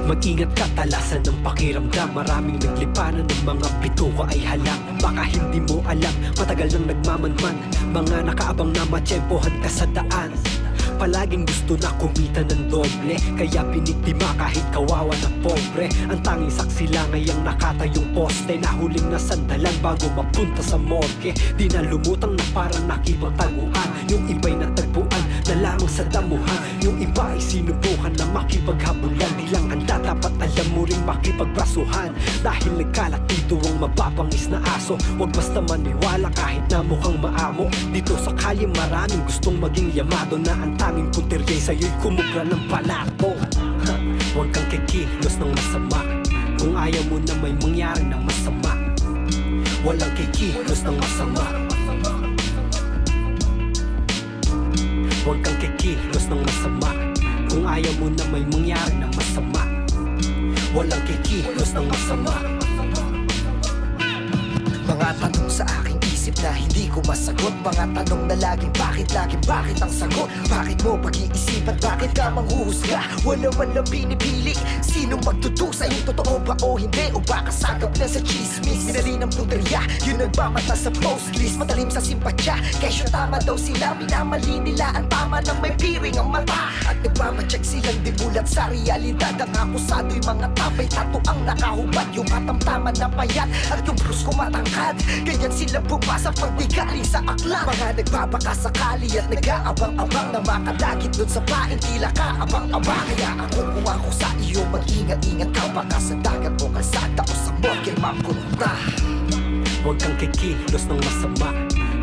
Mag-ingat ka, talasan ng pakiramdam. Maraming naglipanan ng mga bituka ay halang. Baka hindi mo alam, matagal nang nagmamanman. Mga nakaabang na matsyempohan ka sa daan. Palaging gusto na kumita ng doble, kaya piniktima kahit kawawa na pobre. Ang tanging saksi lang ay ang nakatayong poste, na huling nasandalan bago mapunta sa morgue. Di na lumutang na parang nakipagtaguan. Yung iba'y natagpuan na lamang sa damuhan. Yung iba ay sinubukan na makipaghabulan. Di lang handa, dapat alam mo ring makipagbrasuhan. Dahil nagkalat dito ang mapapangis na aso. Huwag basta maniwala kahit na mukhang maamo. Dito sa kalye maraming gustong maging yamado, na ang tanging punterya'y sa'yo'y kumubra ng palato. Huwag kang kikilos ng masama kung ayaw mo na may mangyari na masama. Walang kikilos ng masama. Huwag kang kikilos ng masama kung ayaw mo na may mangyari na masama. Walang kikilos ng masama. Mga tanong sa aking isip na hindi ko masagot. Mga tanong na laging bakit ang sagot. Bakit mo pag-iisipan, bakit ka manghuhusga? Wala man lang pinipili sinong magtutusa, yung totoo ba o hindi, o baka sagap na sa chismis. Minali ng punteriya, yun nagbamata sa post list. Matalim sa simpatya, kesyo tama daw sila. Minamali nila ang tama ng may piring ang mata. At nagmamatsyag silang dimulat sa realidad. Ang akusado'y mga tabay, tato ang nakahubad. Yung katamtaman na payat at yung brusko matangkad. Ganyan sila bumasa pag di galing sa akla. Mga nagbabaka sakali at nag-aabang-abang na makadagit dun sa pain, tila kaabang-abang. Kaya ako kung ako sa iyo, mag-ingat-ingat ka, baka sa dagat o kalsada o sa morgue mapunta. Huwag kang kikilos ng masama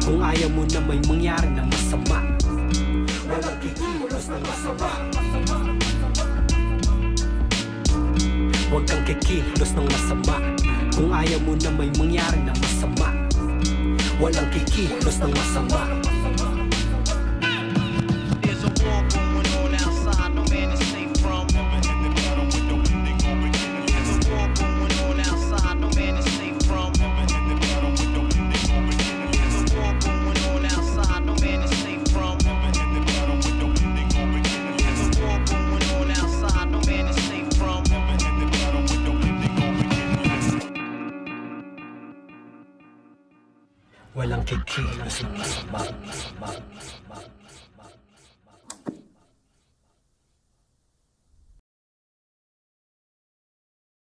kung ayaw mo na may mangyari na masama. Walang kikilos ng masama. Huwag kang kikilos ng masama kung ayaw mo na may mangyari na masama. Walang kikilos ng masama. There's a war going on outside, no man is safe from. There's a war going on outside, no man is safe from. There's a war going on outside, no man is safe from. There's a war going on outside, no man is safe from. Walang kikilos ng masama.